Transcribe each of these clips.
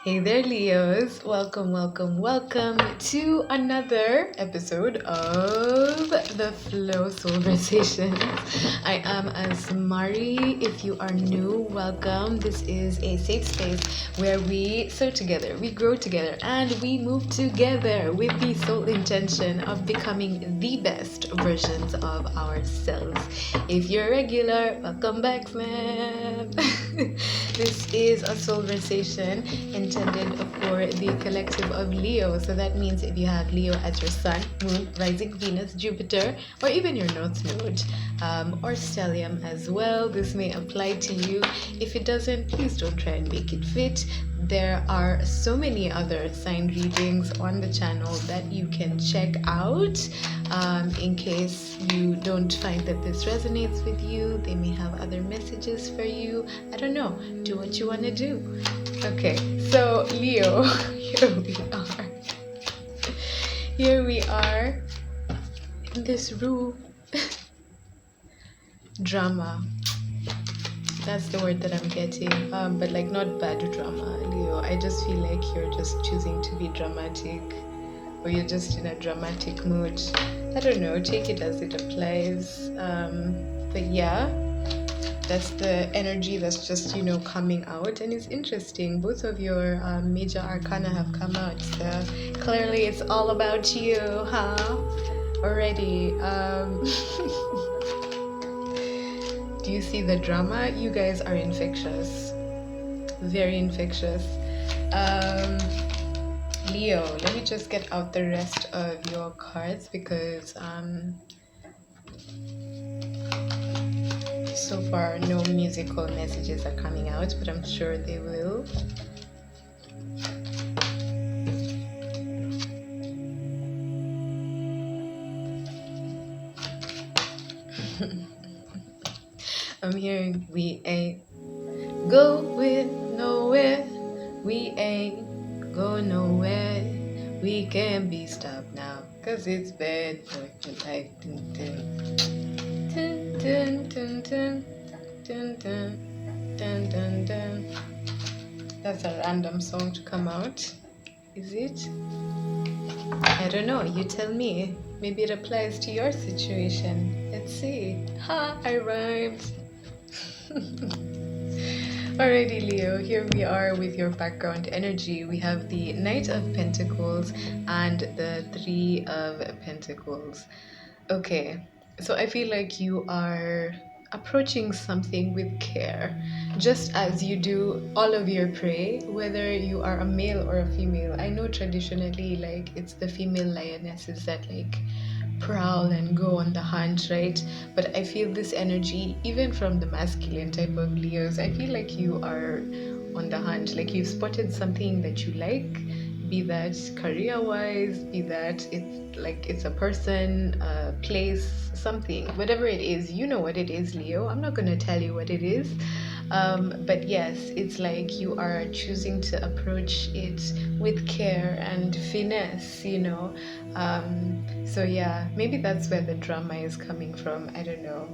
Hey there, Leos. Welcome to another episode of the Flow Soulversation. I am Asmari. If you are new, welcome. This is a safe space where we sow together, we grow together, and we move together with the sole intention of becoming the best versions of ourselves. If you're regular, welcome back, man. This is a Soulversation intended for the collective of Leo. So that means if you have Leo as your sun, moon, rising Venus, Jupiter, or even your north node, or stellium as well, this may apply to you. If it doesn't, please don't try and make it fit. There are so many other sign readings on the channel that you can check out. In case you don't find that this resonates with you, they may have other messages for you. I don't know. Do what you want to do. Okay, so Leo, here we are. Here we are in this room. Drama. That's the word that I'm getting. But like not bad drama, Leo. I just feel like you're just choosing to be dramatic, or you're just in a dramatic mood. I don't know. Take it as it applies. But yeah, that's the energy that's just coming out, and it's interesting. Both of your major arcana have come out, so clearly it's all about you, huh? Already. Do you see the drama? You guys are infectious. Very infectious. Leo, let me just get out the rest of your cards because so far no musical messages are coming out, but I'm sure they will. I'm hearing we ain't going nowhere. We ain't going nowhere. We can't be stopped now, cause it's bad for your life. Dun, dun, dun, dun, dun, dun, dun, dun, dun, dun. That's a random song to come out. Is it? I don't know. You tell me. Maybe it applies to your situation. Let's see. Ha! I rhymed. Alrighty, Leo, here we are with your background energy. We have the Knight of Pentacles and the Three of Pentacles. Okay, so I feel like you are approaching something with care, just as you do all of your prey, whether you are a male or a female. I know traditionally, like, it's the female lionesses that like prowl and go on the hunt, right? But I feel this energy even from the masculine type of Leos. I feel like you are on the hunt, like you've spotted something that you like, be that career wise, be that it's a person, a place, something, whatever it is. You know what it is, Leo. I'm not going to tell you what it is. But yes, it's like you are choosing to approach it with care and finesse, so yeah, maybe that's where the drama is coming from. I don't know.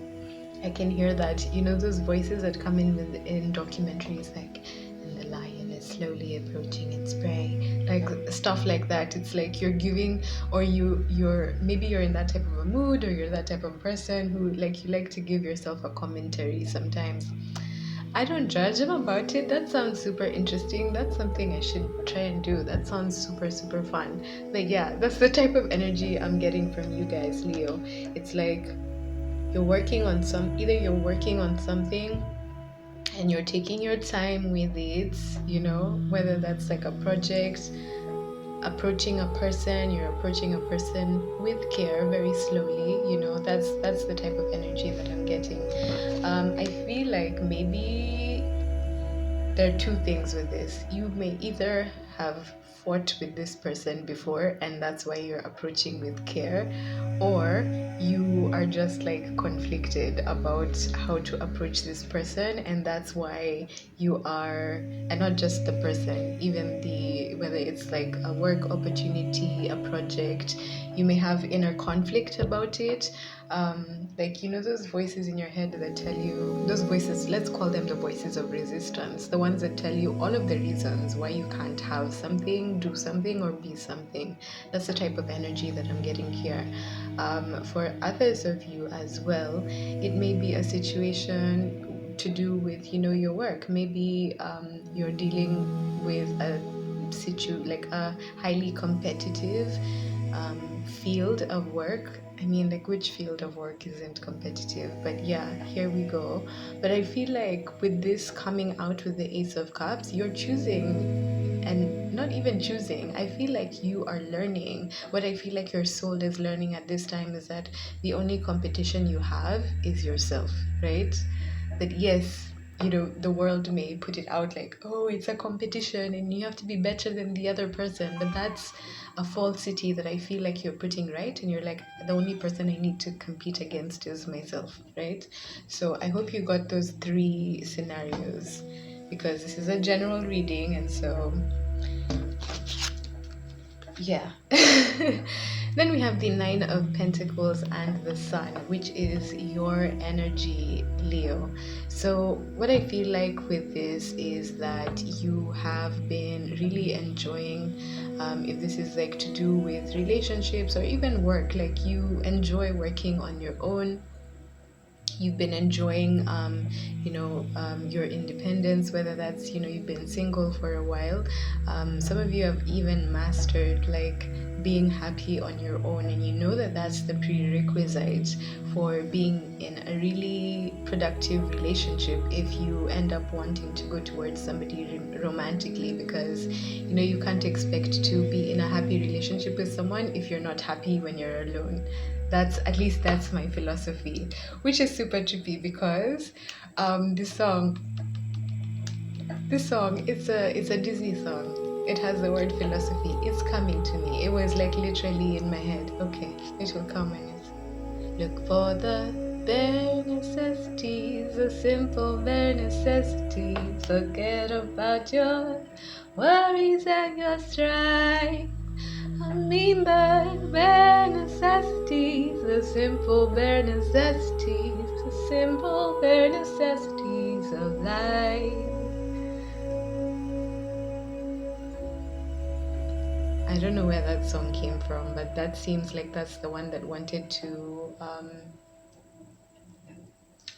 I can hear that, those voices that come in documentaries, like, and the lion is slowly approaching its prey, like stuff like that. It's like you're giving, or you're maybe you're in that type of a mood, or you're that type of person who like you like to give yourself a commentary sometimes. I don't judge them about it. That sounds super interesting. That's something I should try and do. That sounds super, super fun. Like, yeah, that's the type of energy I'm getting from you guys, Leo. It's like you're working on either you're working on something and you're taking your time with it, whether that's like a project, approaching a person, you're approaching a person with care, very slowly, that's the type of energy that I'm getting. I feel like maybe there are two things with this. You may either have fought with this person before and that's why you're approaching with care, or you are just like conflicted about how to approach this person, and that's why you are, and not just the person, even whether it's like a work opportunity, a project, you may have inner conflict about it. Like, those voices in your head that tell you, those voices, let's call them the voices of resistance, the ones that tell you all of the reasons why you can't have something, do something, or be something. That's the type of energy that I'm getting here. For others of you as well, it may be a situation to do with, your work. Maybe you're dealing with like a highly competitive field of work. I mean, like, which field of work isn't competitive? But yeah, here we go. But I feel like with this coming out with the Ace of Cups, you're choosing, and not even choosing. I feel like you are learning. What I feel like your soul is learning at this time is that the only competition you have is yourself, right? That yes, the world may put it out like, oh, it's a competition and you have to be better than the other person, but that's a falsity that I feel like you're putting, right? And you're like, the only person I need to compete against is myself, right? So I hope you got those three scenarios, because this is a general reading, and so yeah. Then we have the Nine of Pentacles and the Sun, which is your energy, Leo. So, what I feel like with this is that you have been really enjoying, if this is like to do with relationships or even work, like you enjoy working on your own. You've been enjoying your independence, whether that's you've been single for a while. Some of you have even mastered like being happy on your own, and you know that that's the prerequisite for being in a really productive relationship if you end up wanting to go towards somebody romantically, because you can't expect to be in a happy relationship with someone if you're not happy when you're alone. That's my philosophy, which is super trippy because this song, it's a Disney song. It has the word philosophy. It's coming to me. It was like literally in my head. Okay, it will come when it's look for the bare necessities, the simple bare necessities. Forget about your worries and your strife. I mean the bare necessities, the simple bare necessities, the simple bare necessities of life. I don't know where that song came from, but that seems like that's the one that wanted to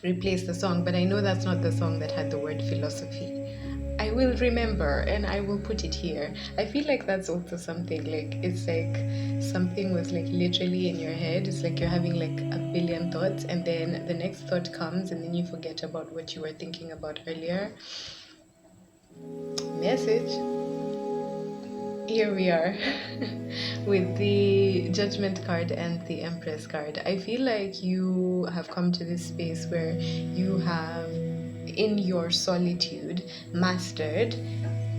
replace the song, but I know that's not the song that had the word philosophy. I will remember and I will put it here. I feel like that's also something like it's like something was like literally in your head. It's like you're having like a billion thoughts, and then the next thought comes and then you forget about what you were thinking about earlier. Message. Here we are with the Judgment card and the Empress card. I feel like you have come to this space where you have, in your solitude, mastered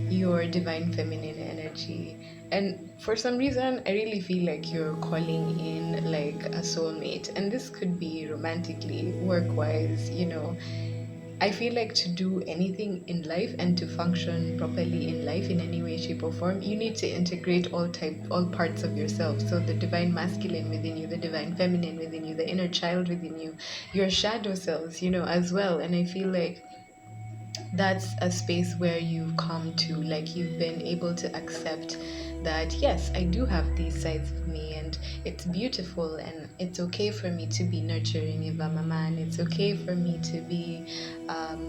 your divine feminine energy. And for some reason, I really feel like you're calling in like a soulmate. And this could be romantically, work wise, I feel like to do anything in life and to function properly in life in any way, shape, or form, you need to integrate all parts of yourself. So the divine masculine within you, the divine feminine within you, the inner child within you, your shadow selves, as well. And I feel like that's a space where you've come to, like, you've been able to accept that yes, I do have these sides of me, and it's beautiful, and it's okay for me to be nurturing if I'm a man. It's okay for me to be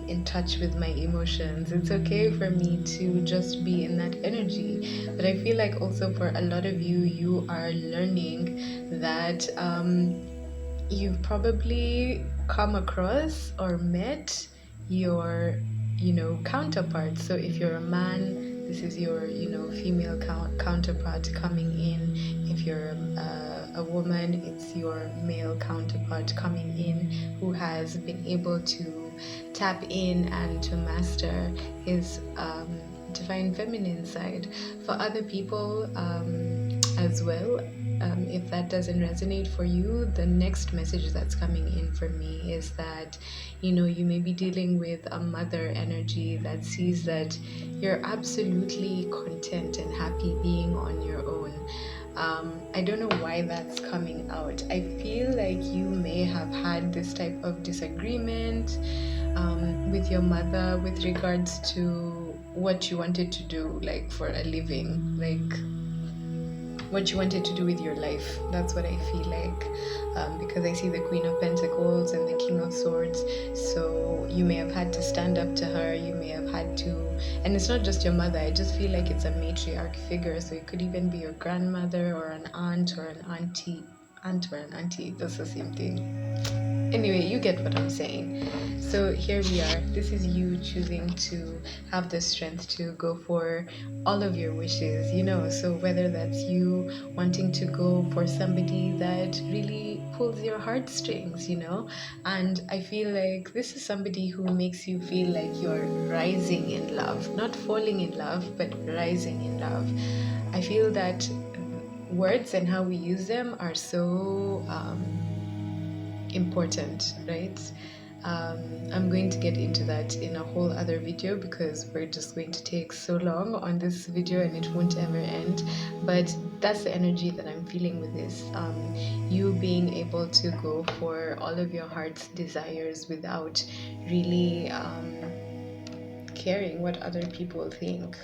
in touch with my emotions. It's okay for me to just be in that energy. But I feel like also for a lot of you, you are learning that you've probably come across or met your counterpart. So if you're a man, this is your female counterpart coming in. If you're a woman, it's your male counterpart coming in, who has been able to tap in and to master his divine feminine side. For other people as well, if that doesn't resonate for you, the next message that's coming in for me is that you may be dealing with a mother energy that sees that you're absolutely content and happy being on your own. I don't know why that's coming out. I feel like you may have had this type of disagreement with your mother with regards to what you wanted to do, like for a living, like what you wanted to do with your life. That's what I feel like, because I see the Queen of Pentacles and the King of Swords. So you may have had to stand up to her. You may have had to, and it's not just your mother. I just feel like it's a matriarch figure. So it could even be your grandmother or an aunt or an auntie. Aunt or an auntie, that's the same thing. Anyway, you get what I'm saying. So here we are. This is you choosing to have the strength to go for all of your wishes, you know. So whether that's you wanting to go for somebody that really pulls your heartstrings, you know, and I feel like this is somebody who makes you feel like you're rising in love, not falling in love, but rising in love. I feel that words and how we use them are so important, right? I'm going to get into that in a whole other video because we're just going to take so long on this video and it won't ever end. But that's the energy that I'm feeling with this. You being able to go for all of your heart's desires without really caring what other people think.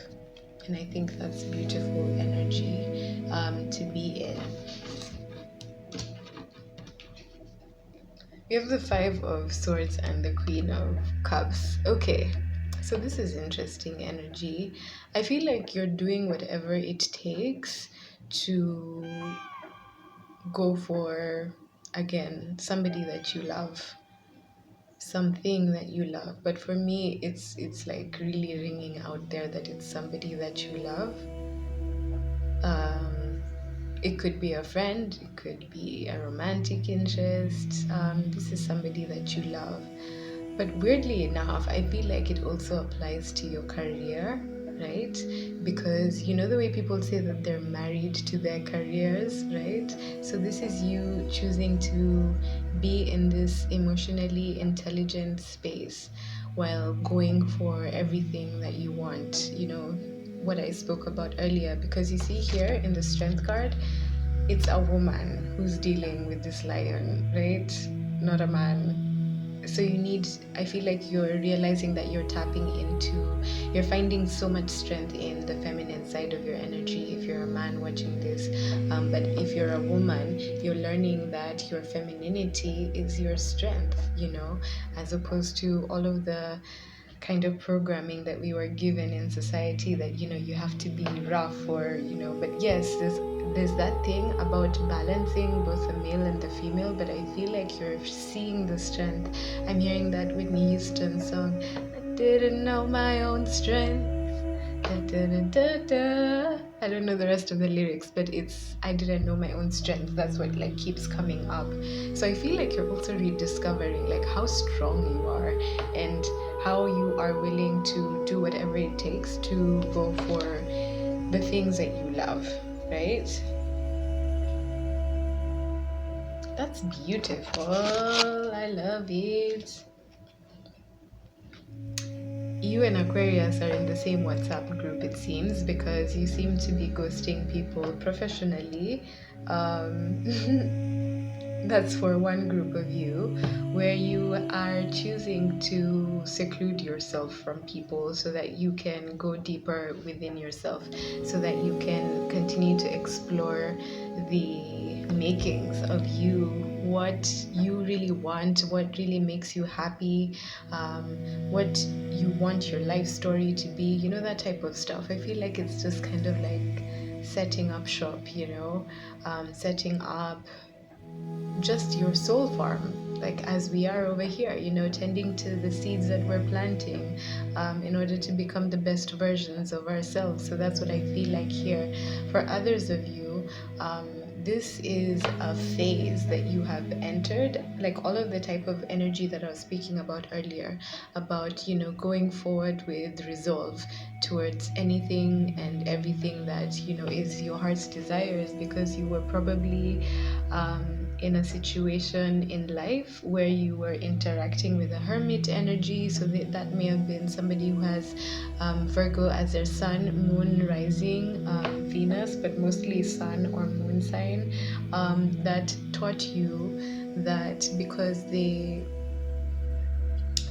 And I think that's beautiful energy to be in. We have the Five of Swords and the Queen of Cups. Okay, so this is interesting energy. I feel like you're doing whatever it takes to go for, again, somebody that you love, something that you love. But for me, it's like really ringing out there that it's somebody that you love. It could be a friend, it could be a romantic interest. This is somebody that you love. But weirdly enough, I feel like it also applies to your career, right? Because you know the way people say that they're married to their careers, right? So this is you choosing to be in this emotionally intelligent space while going for everything that you want, you know, what I spoke about earlier. Because you see here in the Strength card, it's a woman who's dealing with this lion, right? Not a man. So you need, I feel like you're realizing that you're finding so much strength in the feminine side of your energy if you're a man watching this. But if you're a woman, you're learning that your femininity is your strength, you know, as opposed to all of the kind of programming that we were given in society that, you know, you have to be rough or, you know. But yes, there's that thing about balancing both the male and the female, but I feel like you're seeing the strength. I'm hearing that Whitney Houston song, I didn't know my own strength. Da, da, da, da, da. I don't know the rest of the lyrics, but it's I didn't know my own strength. That's what like keeps coming up. So I feel like you're also rediscovering like how strong you are and how you are willing to do whatever it takes to go for the things that you love, right? That's beautiful. I love it. You and Aquarius are in the same WhatsApp group, it seems, because you seem to be ghosting people professionally. Um, that's for one group of you, where you are choosing to seclude yourself from people so that you can go deeper within yourself, so that you can continue to explore the makings of you, what you really want, what really makes you happy, what you want your life story to be, you know, that type of stuff. I feel like it's just kind of like setting up shop, you know, setting up just your soul farm, like as we are over here, you know, tending to the seeds that we're planting in order to become the best versions of ourselves. So that's what I feel like here. For others of you, this is a phase that you have entered, like all of the type of energy that I was speaking about earlier, about, you know, going forward with resolve towards anything and everything that, you know, is your heart's desires, because you were probably in a situation in life where you were interacting with a hermit energy. So that may have been somebody who has Virgo as their sun, moon, rising, Venus, but mostly sun or moon sign, that taught you that because they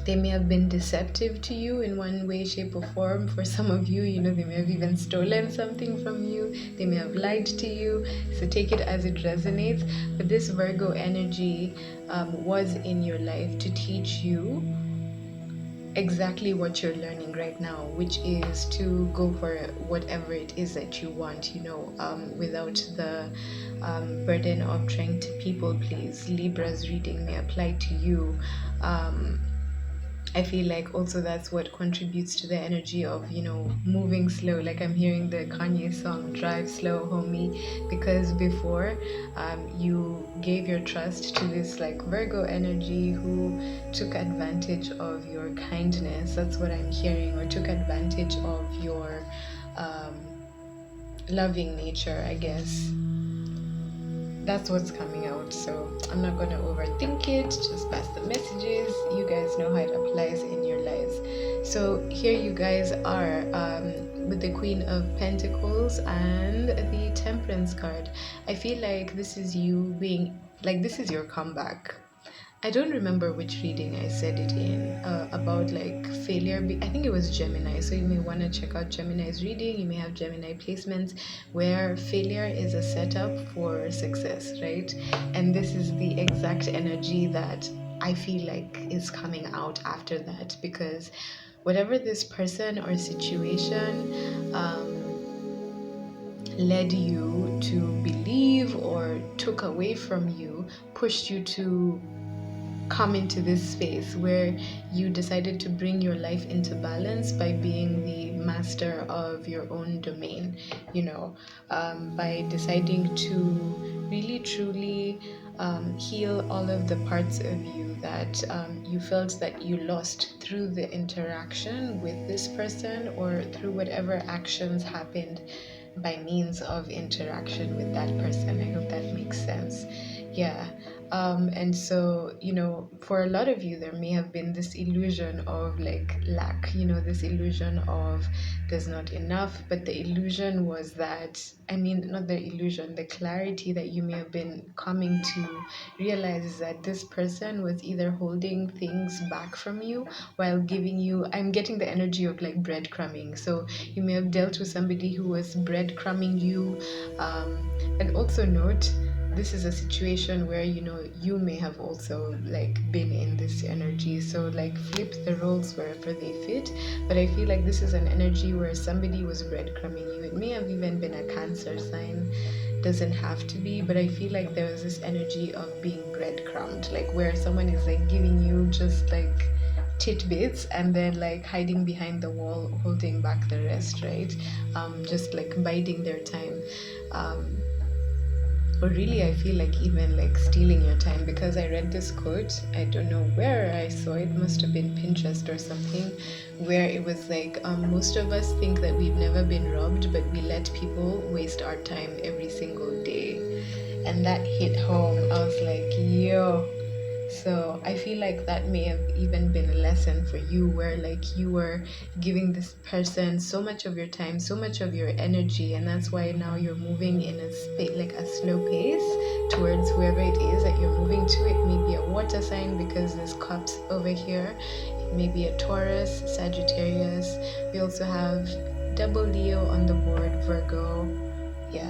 may have been deceptive to you in one way, shape, or form. For some of you, they may have even stolen something from you. They may have lied to you. So take it as it resonates. But this Virgo energy was in your life to teach you exactly what you're learning right now, which is to go for whatever it is that you want, without the burden of trying to people please. Libra's reading may apply to you. I feel like also that's what contributes to the energy of, moving slow. Like I'm hearing the Kanye song, Drive Slow, Homie, because before you gave your trust to this like Virgo energy who took advantage of your kindness. That's what I'm hearing, or took advantage of your loving nature, I guess. That's what's coming out, so I'm not going to overthink it. Just pass the messages. You guys know how it applies in your lives. So here you guys are with the Queen of Pentacles and the Temperance card. I feel like this is you being like, this is your comeback. I don't remember which reading I said it in, about like failure. I think it was Gemini. So you may want to check out Gemini's reading. You may have Gemini placements where failure is a setup for success, right? And this is the exact energy that I feel like is coming out after that, because whatever this person or situation led you to believe or took away from you, pushed you to come into this space where you decided to bring your life into balance by being the master of your own domain, by deciding to really truly heal all of the parts of you that you felt that you lost through the interaction with this person, or through whatever actions happened by means of interaction with that person. I hope that makes sense. Yeah. And so, for a lot of you, there may have been this illusion of like lack, this illusion of there's not enough. But the illusion was that, not the illusion, the clarity that you may have been coming to realize is that this person was either holding things back from you while giving you, I'm getting the energy of like breadcrumbing. So you may have dealt with somebody who was breadcrumbing you. And also note, this is a situation where you may have also like been in this energy, so like flip the roles wherever they fit. But I feel like this is an energy where somebody was breadcrumbing you. It may have even been a Cancer sign, doesn't have to be, but I feel like there was this energy of being breadcrumbed, like where someone is like giving you just like tidbits and then like hiding behind the wall, holding back the rest, right? Just like biding their time. Or really, I feel like even like stealing your time, because I read this quote, I don't know where I saw it, must have been Pinterest or something, where it was like, most of us think that we've never been robbed, but we let people waste our time every single day. And that hit home. I was like, yo. So I feel like that may have even been a lesson for you, where like you were giving this person so much of your time, so much of your energy, and that's why now you're moving in a space, like a slow pace towards whoever it is that you're moving to. It may be a water sign because there's cups over here. It may be a Taurus, Sagittarius. We also have double Leo on the board, Virgo. Yeah,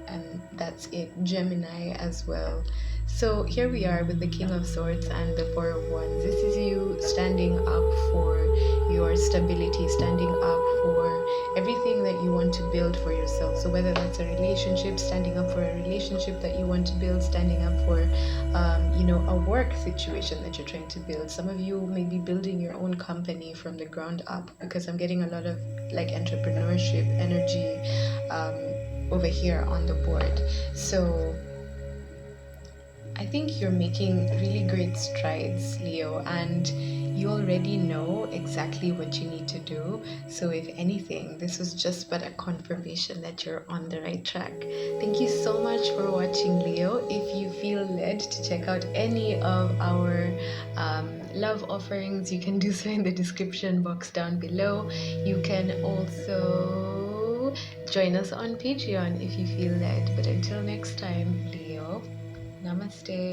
and that's it. Gemini as well. So here we are with the King of Swords and the Four of Wands. This is you standing up for your stability, standing up for everything that you want to build for yourself. So whether that's a relationship, standing up for a relationship that you want to build, standing up for, a work situation that you're trying to build. Some of you may be building your own company from the ground up, because I'm getting a lot of like entrepreneurship energy over here on the board. So I think you're making really great strides, Leo, and you already know exactly what you need to do. So, if anything, this was just but a confirmation that you're on the right track. Thank you so much for watching, Leo. If you feel led to check out any of our love offerings, you can do so in the description box down below. You can also join us on Patreon if you feel led. But until next time, Leo, namaste.